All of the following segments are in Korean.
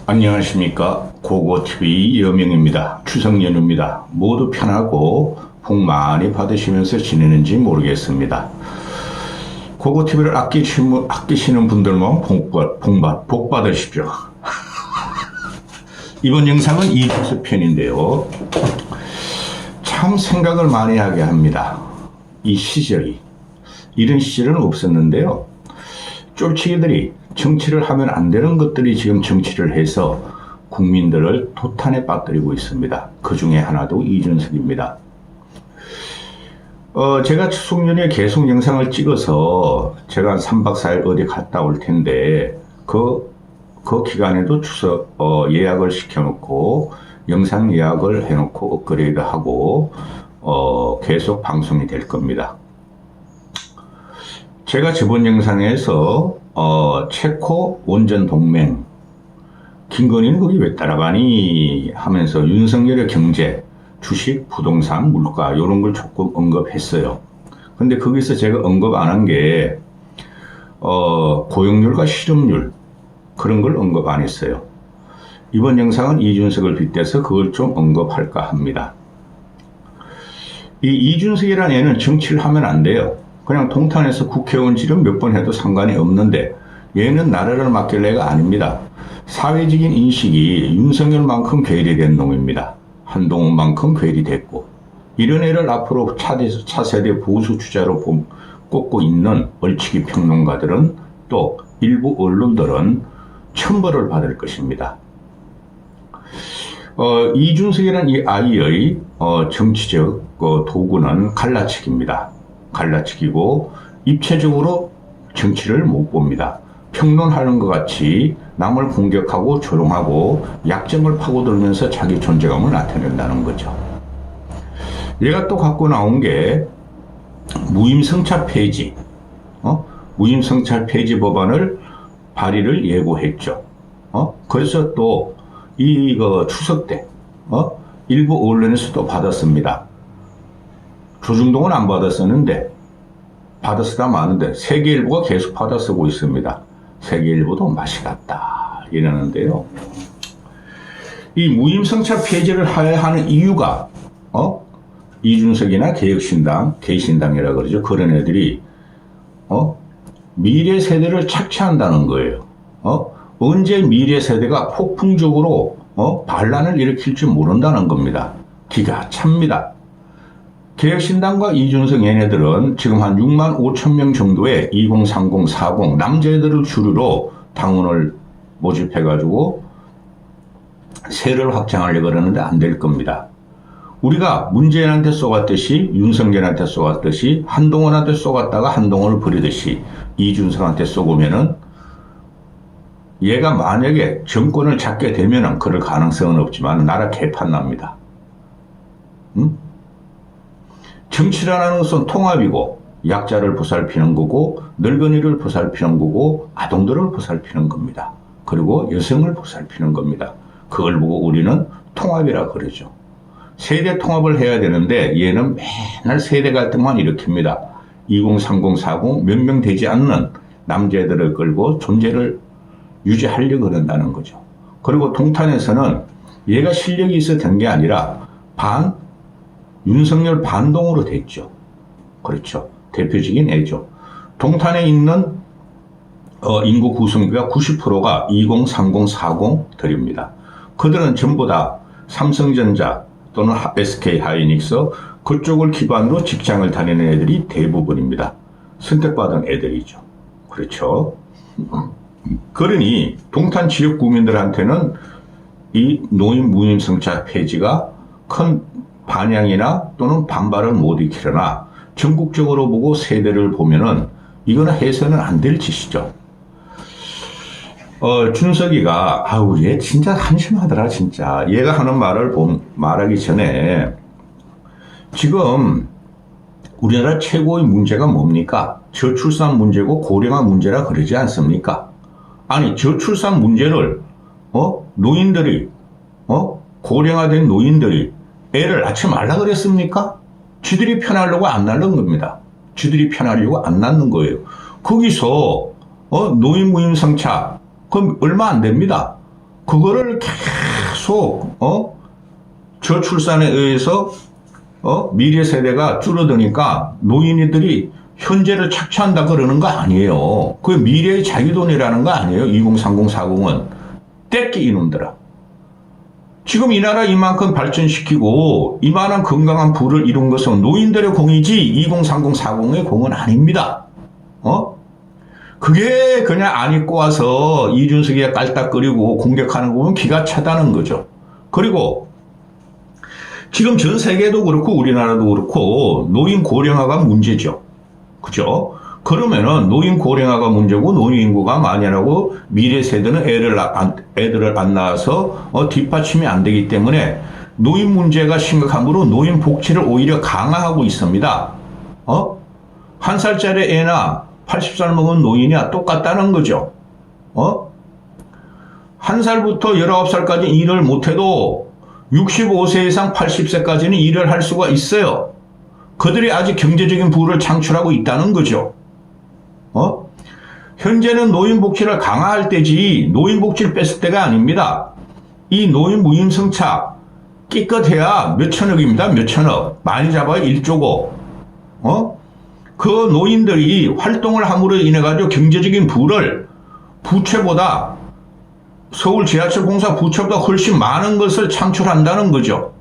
안녕하십니까. 고고TV 여명입니다. 추석 연휴입니다. 모두 편하고 복 많이 받으시면서 지내는지 모르겠습니다. 고고TV를 아끼시는 분들만 복 받으십시오. 이번 영상은 이준석 편인데요. 참 생각을 많이 하게 합니다. 이 시절이. 이런 시절은 없었는데요. 쫄치기들이 정치를 하면 안 되는 것들이 지금 정치를 해서 국민들을 도탄에 빠뜨리고 있습니다. 그 중에 하나도 이준석입니다. 제가 추석 연휴에 계속 영상을 찍어서 제가 한 3박 4일 어디 갔다 올 텐데 그 기간에도 추석 예약을 시켜놓고 영상 예약을 해놓고 업그레이드하고 계속 방송이 될 겁니다. 제가 저번 영상에서 체코 원전 동맹 김건희는 거기 왜 따라가니 하면서 윤석열의 경제, 주식, 부동산, 물가 이런 걸 조금 언급했어요. 근데 거기서 제가 언급 안 한 게 고용률과 실업률 그런 걸 언급 안 했어요. 이번 영상은 이준석을 빗대서 그걸 좀 언급할까 합니다. 이 이준석이라는 애는 정치를 하면 안 돼요. 그냥 동탄에서 국회의원직은 몇 번 해도 상관이 없는데 얘는 나라를 맡길 애가 아닙니다. 사회적인 인식이 윤석열만큼 괴리된 놈입니다. 한동훈만큼 괴리됐고 이런 애를 앞으로 차세대 보수 주자로 꼽고 있는 얼치기 평론가들은 또 일부 언론들은 천벌을 받을 것입니다. 이준석이라는 이 아이의 정치적 도구는 갈라치기입니다. 갈라치기고 입체적으로 정치를 못 봅니다. 평론하는 것 같이 남을 공격하고 조롱하고 약점을 파고들면서 자기 존재감을 나타낸다는 거죠. 얘가 또 갖고 나온 게 무임승차 폐지, 무임승차 폐지 법안을 발의를 예고했죠. 그래서 또 이거 추석 때 일부 언론에서 또 받았습니다. 조중동은 안 받았었는데 받았으다 마는데 세계일보가 계속 받아쓰고 있습니다. 세계일보도 맛이 갔다 이러는데요. 이 무임승차 폐지를 해야 하는 이유가 이준석이나 개혁신당, 개신당이라 그러죠. 그런 애들이 미래 세대를 착취한다는 거예요. 언제 미래 세대가 폭풍적으로 반란을 일으킬지 모른다는 겁니다. 기가 찹니다. 개혁신당과 이준석 얘네들은 지금 한 6만 5천 명 정도의 2030, 40 남자애들을 주류로 당원을 모집해가지고 세를 확장하려고 그러는데 안 될 겁니다. 우리가 문재인한테 쏘갔듯이 윤석열한테 쏘갔듯이 한동훈한테 쏘갔다가 한동훈을 버리듯이 이준석한테 쏘고면은 얘가 만약에 정권을 잡게 되면은 그럴 가능성은 없지만 나라 개판 납니다. 응? 정치라는 것은 통합이고 약자를 보살피는 거고 늙은이를 보살피는 거고 아동들을 보살피는 겁니다. 그리고 여성을 보살피는 겁니다. 그걸 보고 우리는 통합이라 그러죠. 세대 통합을 해야 되는데 얘는 맨날 세대 갈등만 일으킵니다. 20, 30, 40 몇 명 되지 않는 남자애들을 끌고 존재를 유지하려고 그런다는 거죠. 그리고 동탄에서는 얘가 실력이 있어 된 게 아니라 윤석열 반동으로 됐죠. 그렇죠. 대표적인 애죠. 동탄에 있는 인구 구성비가 90%가 20, 30, 40들입니다. 그들은 전부 다 삼성전자 또는 SK 하이닉스 그쪽을 기반으로 직장을 다니는 애들이 대부분입니다. 선택받은 애들이죠. 그렇죠. 그러니 동탄 지역 구민들한테는 이 노인 무임승차 폐지가 큰 반향이나 또는 반발을 못 일으키려나 전국적으로 보고 세대를 보면은 이거는 해서는 안 될 짓이죠. 준석이가 얘 진짜 한심하더라 진짜. 얘가 하는 말을 말하기 전에 지금 우리나라 최고의 문제가 뭡니까? 저출산 문제고 고령화 문제라 그러지 않습니까? 아니 저출산 문제를 노인들이 고령화된 노인들이 애를 낳지 말라 그랬습니까? 쥐들이 편하려고 안 낳는 겁니다. 쥐들이 편하려고 안 낳는 거예요. 거기서 노인 무임승차 그럼 얼마 안 됩니다. 그거를 계속 저출산에 의해서 미래 세대가 줄어드니까 노인이들이 현재를 착취한다 그러는 거 아니에요. 그 미래의 자기돈이라는 거 아니에요. 2030, 40은. 떼끼 이놈들아. 지금 이 나라 이만큼 발전시키고 이만한 건강한 부를 이룬 것은 노인들의 공이지 2030, 40의 공은 아닙니다. 그게 그냥 안 입고 와서 이준석이가 깔딱거리고 공격하는 거 보면 기가 차다는 거죠. 그리고 지금 전 세계도 그렇고 우리나라도 그렇고 노인 고령화가 문제죠. 그죠? 그러면은 노인 고령화가 문제고 노인 인구가 만연하고 미래 세대는 애들을 안 낳아서 뒷받침이 안 되기 때문에 노인 문제가 심각하므로 노인 복지를 오히려 강화하고 있습니다. 한 살짜리 애나 80살 먹은 노인이야 똑같다는 거죠. 한 살부터 19살까지 일을 못해도 65세 이상 80세까지는 일을 할 수가 있어요. 그들이 아직 경제적인 부를 창출하고 있다는 거죠. 현재는 노인복지를 강화할 때지 노인복지를 뺐을 때가 아닙니다. 이 노인 무임승차 끼껏해야 몇천억입니다. 몇천억. 많이 잡아야 1조고. 그 노인들이 활동을 함으로 인해 가지고 경제적인 부를 부채보다 서울 지하철 공사 부채보다 훨씬 많은 것을 창출한다는 거죠.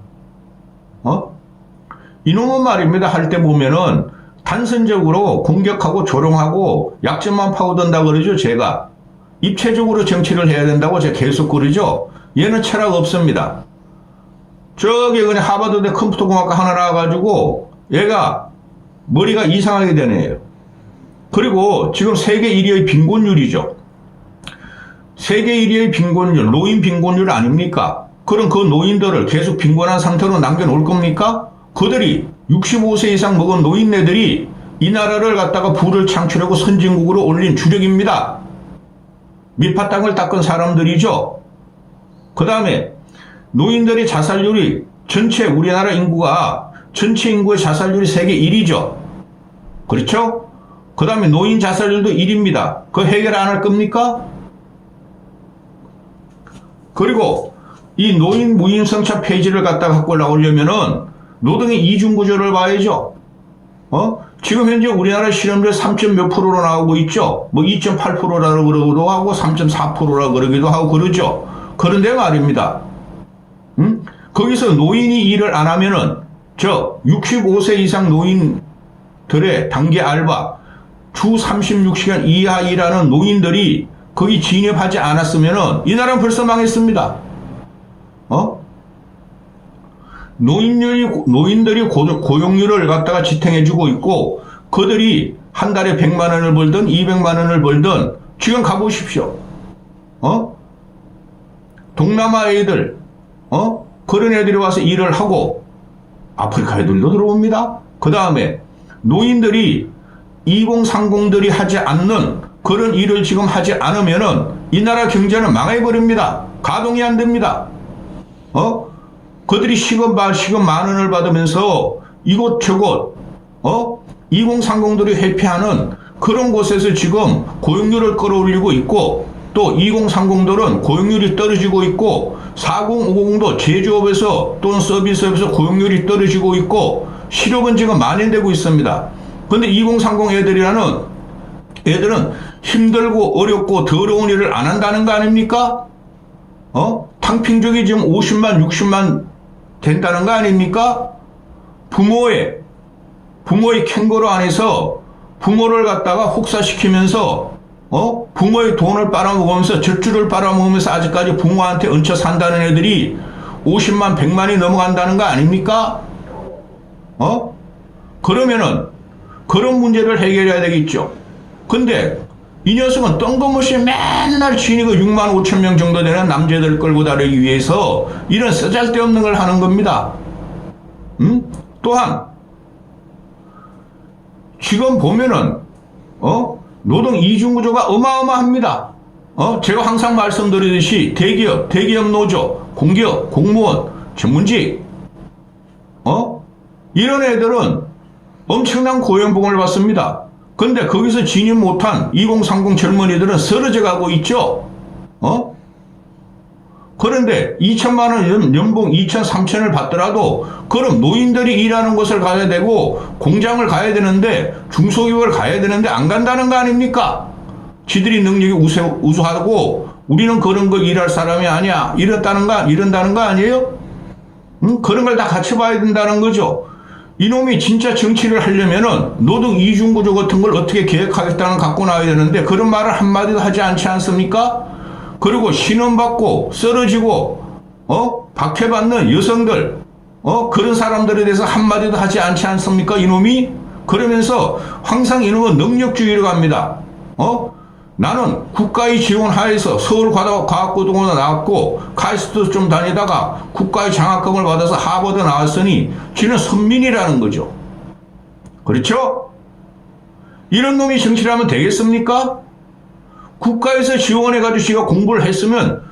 이놈은 말입니다. 할 때 보면은 단선적으로 공격하고 조롱하고 약점만 파고든다 그러죠. 제가 입체적으로 정치를 해야 된다고 제가 계속 그러죠. 얘는 철학 없습니다. 저기 그냥 하버드대 컴퓨터공학과 하나 나와가지고 얘가 머리가 이상하게 되네요. 그리고 지금 세계 1위의 빈곤율이죠. 세계 1위의 빈곤율, 노인 빈곤율 아닙니까? 그럼 그 노인들을 계속 빈곤한 상태로 남겨놓을 겁니까? 그들이 65세 이상 먹은 노인네들이 이 나라를 갖다가 부를 창출하고 선진국으로 올린 주력입니다. 밑바탕을 닦은 사람들이죠. 그 다음에 노인들의 자살률이 전체 우리나라 인구가 전체 인구의 자살률이 세계 1위죠. 그렇죠? 그 다음에 노인 자살률도 1위입니다. 그거 해결 안 할 겁니까? 그리고 이 노인 무임승차 폐지를 갖다가 갖고 나오려면은 노동의 이중구조를 봐야죠. 지금 현재 우리나라 실업률 3. 몇 프로로 나오고 있죠. 뭐 2.8%라고 그러기도 하고 3.4%라고 그러기도 하고 그러죠. 그런데 말입니다. 거기서 노인이 일을 안 하면은 65세 이상 노인들의 단기 알바 주 36시간 이하 일하는 노인들이 거기 진입하지 않았으면은 이 나라는 벌써 망했습니다. 노인들이 고용률을 갖다가 지탱해주고 있고 그들이 한 달에 100만 원을 벌든 200만 원을 벌든 지금 가보십시오. 동남아 애들 그런 애들이 와서 일을 하고 아프리카 애들도 들어옵니다. 그 다음에 노인들이 2030들이 하지 않는 그런 일을 지금 하지 않으면은 이 나라 경제는 망해버립니다. 가동이 안 됩니다. 그들이 시급 만 원을 받으면서 이곳저곳 2030들이 회피하는 그런 곳에서 지금 고용률을 끌어올리고 있고 또 2030들은 고용률이 떨어지고 있고 4050도 제조업에서 또는 서비스업에서 고용률이 떨어지고 있고 실업은 지금 만연되고 있습니다. 그런데 2030 애들은 힘들고 어렵고 더러운 일을 안 한다는 거 아닙니까? 탕핑족이 지금 50만 60만 된다는 거 아닙니까? 부모의 캥거루 안에서 부모를 갖다가 혹사시키면서 부모의 돈을 빨아먹으면서 젖줄을 빨아먹으면서 아직까지 부모한테 얹혀 산다는 애들이 50만 100만이 넘어간다는 거 아닙니까? 그러면은 그런 문제를 해결해야 되겠죠. 근데 이 녀석은 뜬금없이 맨날 진위가 6만 5천 명 정도 되는 남자들을 끌고 다니기 위해서 이런 쓰잘데없는 걸 하는 겁니다. 또한 지금 보면은 노동 이중구조가 어마어마합니다. 제가 항상 말씀드리듯이 대기업 노조, 공기업, 공무원, 전문직 이런 애들은 엄청난 고연봉을 받습니다. 근데 거기서 진입 못한 2030 젊은이들은 쓰러져 가고 있죠. 그런데 2천만 원 연봉 2천, 3천을 받더라도 그럼 노인들이 일하는 곳을 가야 되고 공장을 가야 되는데 중소기업을 가야 되는데 안 간다는 거 아닙니까? 지들이 능력이 우수하고 우리는 그런 거 일할 사람이 아니야. 이런다는 거 아니에요? 그런 걸 다 같이 봐야 된다는 거죠. 이놈이 진짜 정치를 하려면은 노동 이중구조 같은 걸 어떻게 계획하겠다는 갖고 나와야 되는데 그런 말을 한마디도 하지 않지 않습니까? 그리고 신원받고 쓰러지고 박해받는 여성들 그런 사람들에 대해서 한마디도 하지 않지 않습니까? 이놈이? 그러면서 항상 이놈은 능력주의로 갑니다. 나는 국가의 지원 하에서 서울과학고등학교 나왔고 카이스트 좀 다니다가 국가의 장학금을 받아서 하버드 나왔으니 지는 선민이라는 거죠. 그렇죠? 이런 놈이 정치를 하면 되겠습니까? 국가에서 지원해가지고 지가 공부를 했으면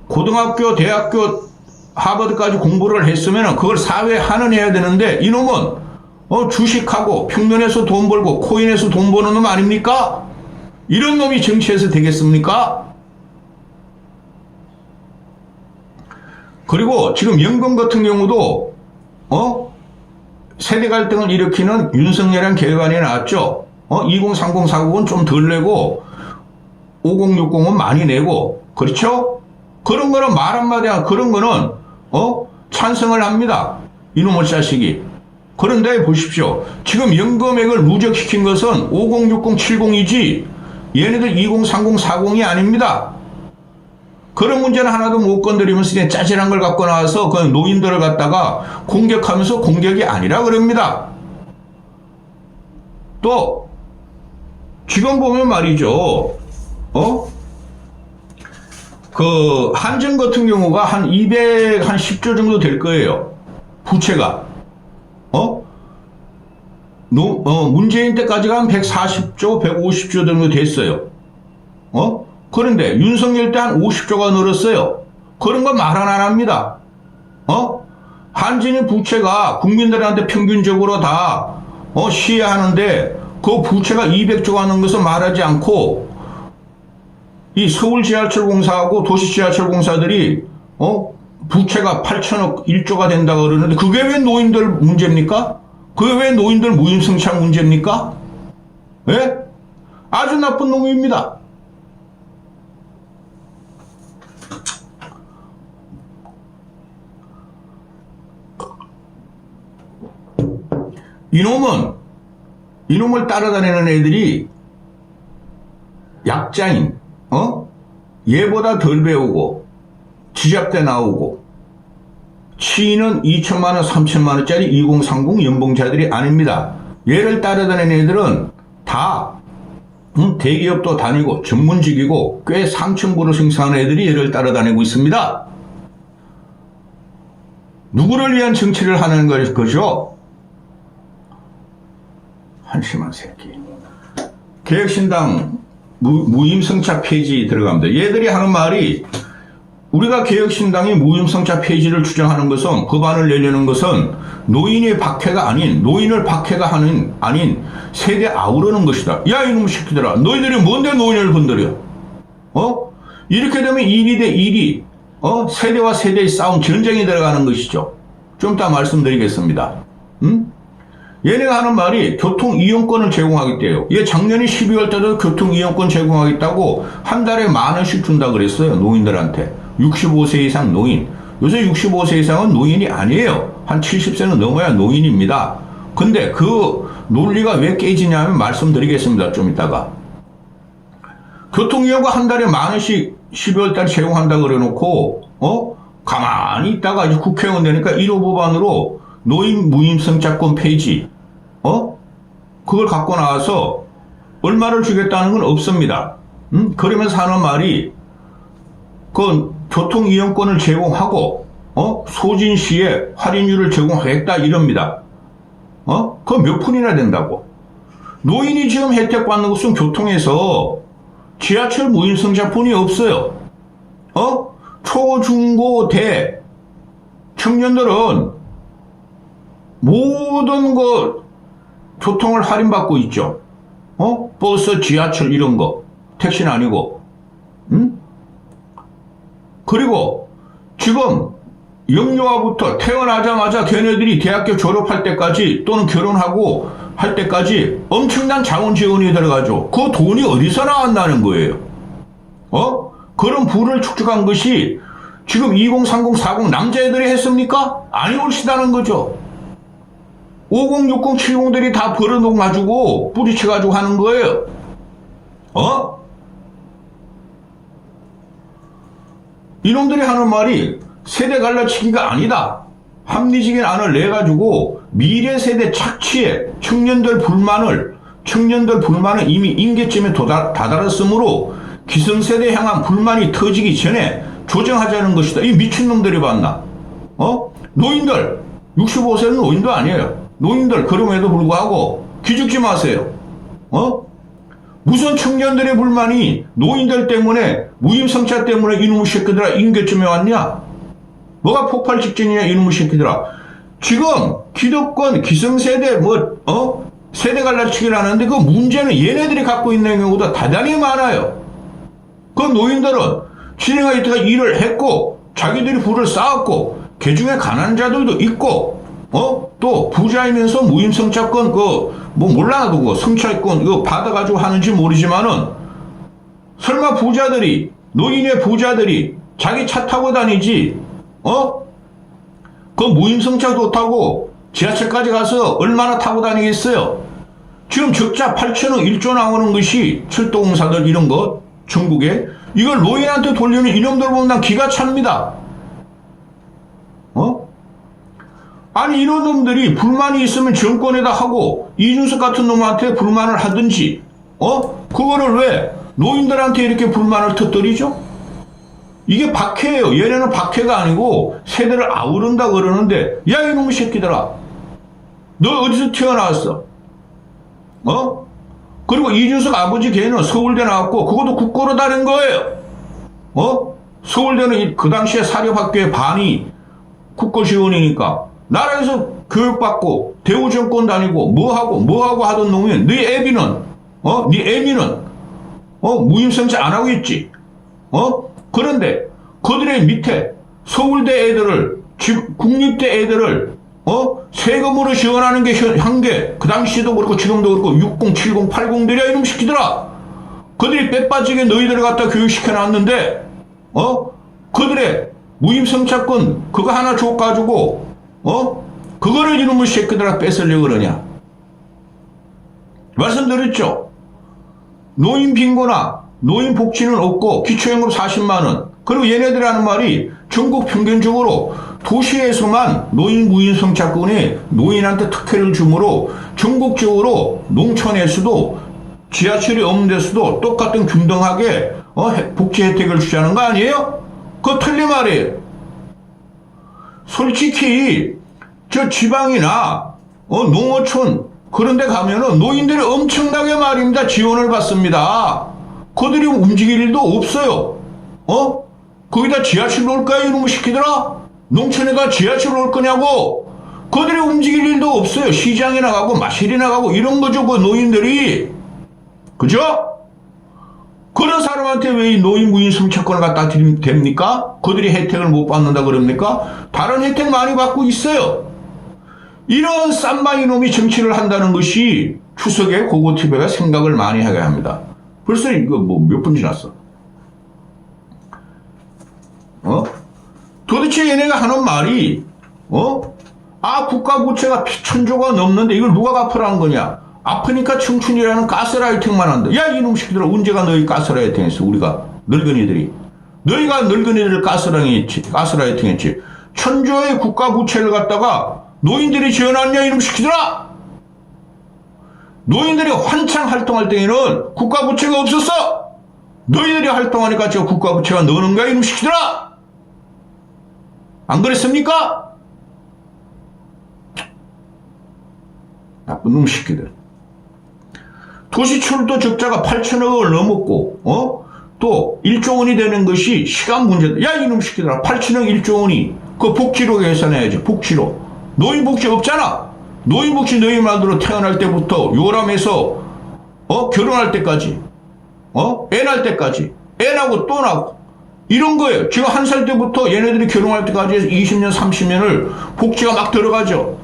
고등학교, 대학교, 하버드까지 공부를 했으면 그걸 사회에 환원해야 되는데 이놈은 주식하고 평론에서 돈 벌고 코인에서 돈 버는 놈 아닙니까? 이런 놈이 정치에서 되겠습니까? 그리고 지금 연금 같은 경우도 세대 갈등을 일으키는 윤석열이라는 계획안이 나왔죠. 2030, 40은 좀 덜 내고 5060은 많이 내고 그렇죠? 그런 거는 말 한마디 안 그런 거는 찬성을 합니다. 이놈의 자식이. 그런데 보십시오. 지금 연금액을 누적시킨 것은 5060, 70이지 얘네들 2030, 40이 아닙니다. 그런 문제는 하나도 못 건드리면서 그냥 짜잘한 걸 갖고 나와서 그 노인들을 갖다가 공격하면서 공격이 아니라 그럽니다. 또 지금 보면 말이죠. 그 한전 같은 경우가 한 210조 정도 될 거예요. 부채가. 문재인 때까지가 한 140조, 150조 정도 됐어요. 그런데 윤석열 때 한 50조가 늘었어요. 그런 거 말 안 합니다. 한전의 부채가 국민들한테 평균적으로 다 시해하는데 그 부채가 200조가 넘는 것을 말하지 않고 이 서울 지하철공사하고 도시 지하철공사들이 부채가 8천억 1조가 된다고 그러는데 그게 왜 노인들 문제입니까? 그게 왜 노인들 무임승차 문제입니까? 예? 아주 나쁜 놈입니다. 이놈을 따라다니는 애들이 약자인, 얘보다 덜 배우고, 지잡대 나오고, 치인은 2천만원, 3천만원짜리 2030 연봉자들이 아닙니다. 얘를 따라다니는 애들은 다, 대기업도 다니고, 전문직이고, 꽤 상층부를 생산하는 애들이 얘를 따라다니고 있습니다. 누구를 위한 정치를 하는 것이죠? 한심한 새끼. 개혁신당 무임승차 폐지 들어갑니다. 얘들이 하는 말이 우리가 개혁신당이 무임승차 폐지를 주장하는 것은 법안을 내려는 것은 노인의 박해가 아닌 노인을 박해가 아닌 세대 아우르는 것이다. 야 이놈 새끼들아 너희들이 뭔데 노인을 건드려? 이렇게 되면 1위 대 1위 세대와 세대의 싸움 전쟁이 들어가는 것이죠. 좀 이따 말씀드리겠습니다. 얘네가 하는 말이 교통 이용권을 제공하겠대요. 얘 작년에 12월 때도 교통 이용권 제공하겠다고 한 달에 10,000원씩 준다 그랬어요. 노인들한테. 65세 이상 노인. 요새 65세 이상은 노인이 아니에요. 한 70세는 넘어야 노인입니다. 근데 그 논리가 왜 깨지냐면 말씀드리겠습니다. 좀 이따가. 교통 이용권 한 달에 10,000원씩 12월 달 제공한다 그래 놓고 가만히 있다가 이제 국회의원 되니까 1호 법안으로 노인 무임승차권 폐지, 그걸 갖고 나와서 얼마를 주겠다는 건 없습니다. 그러면서 하는 말이, 그 교통이용권을 제공하고, 소진시에 할인율을 제공하겠다 이럽니다. 그거 몇 푼이나 된다고. 노인이 지금 혜택 받는 것은 교통에서 지하철 무임승차권이 없어요. 초, 중, 고, 대, 청년들은 모든 거 교통을 할인받고 있죠. 버스, 지하철 이런 거. 택시는 아니고. 그리고 지금 영유아부터 태어나자마자 걔네들이 대학교 졸업할 때까지 또는 결혼하고 할 때까지 엄청난 자원 지원이 들어가죠. 그 돈이 어디서 나왔다는 거예요. 그런 부를 축적한 것이 지금 2030, 40 남자애들이 했습니까? 아니 옳시다는 거죠. 50, 60, 70들이 다 벌어놓고 가지고 뿌리쳐가지고 하는 거예요. 이놈들이 하는 말이 세대 갈라치기가 아니다. 합리적인 안을 내가지고 미래 세대 착취에 청년들 불만을 이미 임계점에 다다랐으므로 기성세대 향한 불만이 터지기 전에 조정하자는 것이다. 이 미친놈들이 봤나? 노인들 65세는 노인도 아니에요. 노인들 그럼에도 불구하고 기죽지 마세요. 무슨 청년들의 불만이 노인들 때문에 무임승차 때문에 이놈의 새끼들아 임계점에 왔냐? 뭐가 폭발 직전이냐 이놈의 새끼들아. 지금 기득권 기성세대 세대 갈라치기를 하는데 그 문제는 얘네들이 갖고 있는 경우도 대단히 많아요. 그 노인들은 진행하이트가 일을 했고 자기들이 부를 쌓았고 그중에 가난한 자들도 있고 또 부자이면서 무임승차권 몰라도 승차권 이거 받아가지고 하는지 모르지만은 설마 부자들이 노인의 부자들이 자기 차 타고 다니지 그 무임승차도 타고 지하철까지 가서 얼마나 타고 다니겠어요? 지금 적자 8천억 1조 나오는 것이 철도공사들 이런 것 전국에 이걸 노인한테 돌리는 이놈들 보면 난 기가 찹니다. 아니 이런 놈들이 불만이 있으면 정권에다 하고 이준석 같은 놈한테 불만을 하든지 그거를 왜 노인들한테 이렇게 불만을 터뜨리죠? 이게 박해예요. 얘네는 박해가 아니고 세대를 아우른다 그러는데 야 이놈의 새끼들아 너 어디서 태어나왔어? 그리고 이준석 아버지 걔는 서울대 나왔고 그것도 국고로 다닌 거예요. 서울대는 그 당시에 사립학교의 반이 국고 지원이니까 나라에서 교육받고 대우정권 다니고 뭐하고 하던 놈이 네 애비는 네 애미는 무임승차 안 하고 있지. 그런데 그들의 밑에 서울대 애들을 국립대 애들을 세금으로 지원하는 게 한계 그 당시에도 그렇고 지금도 그렇고 60, 70, 80들이야 이놈 시키더라. 그들이 빼빠지게 너희들을 갖다 교육시켜놨는데 그들의 무임승차권 그거 하나 줘가지고 그거를 이놈의 새끼들아 뺏으려고 그러냐. 말씀드렸죠. 노인 빈곤화 노인 복지는 없고 기초연금 40만원 그리고 얘네들이 하는 말이 전국 평균적으로 도시에서만 노인 무임승차권에 노인한테 특혜를 주므로 전국적으로 농촌에서도 지하철이 없는 데서도 똑같은 균등하게 복지 혜택을 주자는 거 아니에요? 그거 틀린 말이에요. 솔직히 저 지방이나 농어촌 그런 데 가면은 노인들이 엄청나게 말입니다. 지원을 받습니다. 그들이 움직일 일도 없어요. 거기다 지하철 올까요? 이놈의 시키더라? 농촌에다 지하철 올 거냐고? 그들이 움직일 일도 없어요. 시장에 나가고 마실에 나가고 이런 거죠. 그 노인들이. 그죠? 그런 사람한테 왜 이 노인 무임승차권을 갖다 드리면 됩니까? 그들이 혜택을 못 받는다 그럽니까? 다른 혜택 많이 받고 있어요. 이런 쌈마이 놈이 정치를 한다는 것이 추석에 고고TV가 생각을 많이 하게 합니다. 벌써 이거 몇 분 지났어? 도대체 얘네가 하는 말이 국가 부채가 1000조가 넘는데 이걸 누가 갚으라는 거냐? 아프니까 청춘이라는 가스라이팅만 한다. 야 이놈 새끼들아 언제가 너희 가스라이팅 했어? 우리가 늙은이들이 너희가 늙은이들을 가스라이팅 했지. 1000조의 국가 부채를 갖다가 노인들이 지어놨냐 이놈 새끼들아. 노인들이 한창 활동할 때에는 국가 부채가 없었어. 너희들이 활동하니까 저 국가 부채가 너는 거야 이놈 새끼들아. 안 그랬습니까? 나쁜 놈 새끼들. 도시철도 적자가 8천억을 넘었고 또 1조 원이 되는 것이 시간 문제다. 야 이놈 새끼들아 8천억 1조 원이 그 복지로 계산해야지. 복지로. 노인복지 없잖아. 노인복지 너희 말대로 태어날 때부터 요람해서 결혼할 때까지 애 낳을 때까지 애 낳고 또 낳고 이런 거예요. 지금 1살 때부터 얘네들이 결혼할 때까지 20년, 30년을 복지가 막 들어가죠.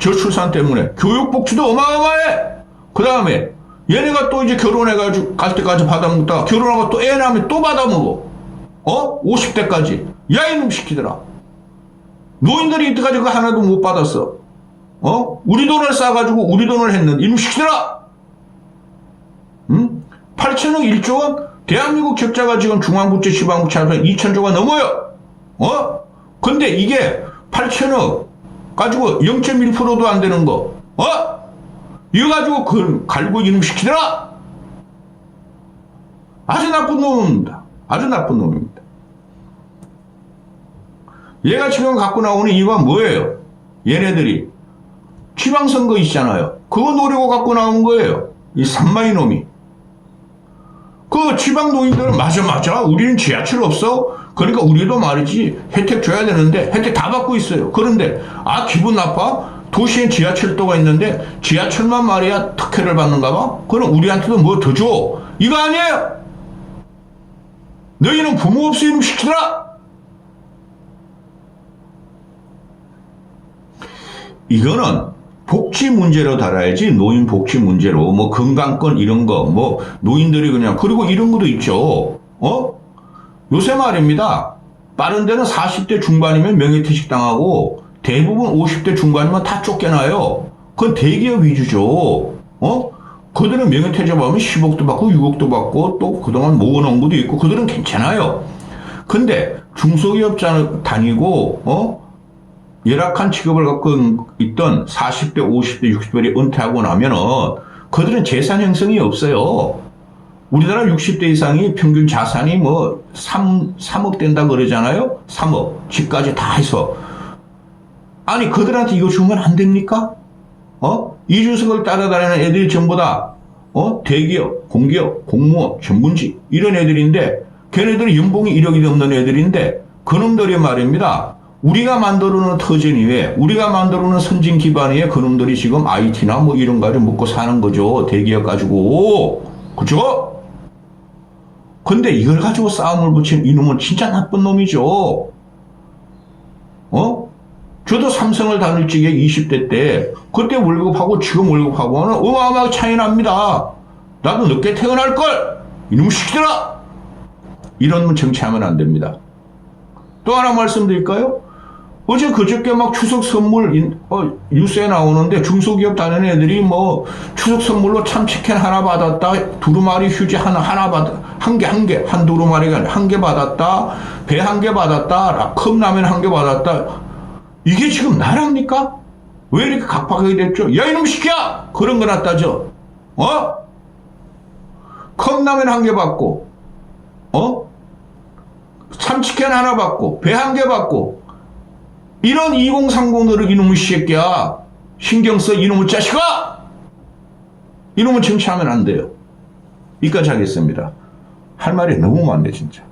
저출산 때문에. 교육복지도 어마어마해! 그 다음에, 얘네가 또 이제 결혼해가지고 갈 때까지 받아먹다가 결혼하고 또 애 낳으면 또 받아먹어. 50대까지. 야, 이놈 시키더라. 노인들이 이때까지 그거 하나도 못 받았어. 우리 돈을 싸가지고 우리 돈을 했는데, 이놈 시키더라! 8천억 1조 원? 대한민국 적자가 지금 중앙부채, 지방부채 합해서 2천조가 넘어요. 근데 이게 8천억 가지고 0.1%도 안 되는 거. 이거 가지고 갈고 이놈 시키더라. 아주 나쁜 놈입니다. 아주 나쁜 놈입니다. 얘가 지금 갖고 나오는 이유가 뭐예요? 얘네들이 지방선거 있잖아요. 그거 노리고 갖고 나온 거예요. 이 산마이 놈이. 그 지방 노인들은 맞아. 우리는 지하철 없어. 그러니까 우리도 말이지 혜택 줘야 되는데 혜택 다 받고 있어요. 그런데 기분 나빠? 도시엔 지하철도가 있는데 지하철만 말이야 특혜를 받는가 봐? 그럼 우리한테도 뭐 더 줘? 이거 아니에요. 너희는 부모 없이 이놈 시키더라. 이거는 복지 문제로 달아야지 노인 복지 문제로 뭐 건강권 이런 거 뭐 노인들이 그냥 그리고 이런 것도 있죠. 요새 말입니다. 빠른 데는 40대 중반이면 명예퇴직 당하고 대부분 50대 중반이면 다 쫓겨나요. 그건 대기업 위주죠. 그들은 명예퇴직 하면 10억도 받고 6억도 받고 또 그동안 모아놓은 것도 있고 그들은 괜찮아요. 근데 중소기업 다니고 열악한 직업을 갖고 있던 40대, 50대, 60대들이 은퇴하고 나면은 그들은 재산 형성이 없어요. 우리나라 60대 이상이 평균 자산이 뭐 3억 된다 그러잖아요. 3억. 집까지 다 해서. 아니 그들한테 이거 주면 안 됩니까? 이준석을 따라다니는 애들이 전부 다 대기업, 공기업, 공무원, 전문직 이런 애들인데 걔네들이 연봉이 1억이 넘는 애들인데 그놈들이 말입니다. 우리가 만들어놓은 터전 위에 우리가 만들어놓은 선진 기반 위에 그놈들이 지금 IT나 뭐 이런 거 가지고 먹고 사는 거죠. 대기업 가지고. 그죠? 근데 이걸 가지고 싸움을 붙인 이놈은 진짜 나쁜 놈이죠. 저도 삼성을 다닐 적에 20대 때 그때 월급하고 지금 월급하고는 어마어마하게 차이 납니다. 나도 늦게 퇴근할걸. 이놈 시키더라. 이런 정치하면 안 됩니다. 또 하나 말씀드릴까요? 어제 그저께 막 추석 선물 뉴스에 나오는데 중소기업 다니는 애들이 뭐 추석 선물로 참치캔 하나 받았다, 두루마리 휴지 하나 받았다, 한 두루마리가 아니라 한 개 받았다, 배 한 개 받았다, 컵라면 한 개 받았다. 이게 지금 나랍니까? 왜 이렇게 각박하게 됐죠? 야 이놈 시키야! 그런 거나 따져. 컵라면 한 개 받고 참치캔 하나 받고 배 한 개 받고 이런 2030들을 이놈의 새끼야. 신경 써 이놈의 자식아! 이놈은 정치하면 안 돼요. 여기까지 하겠습니다. 할 말이 너무 많네 진짜.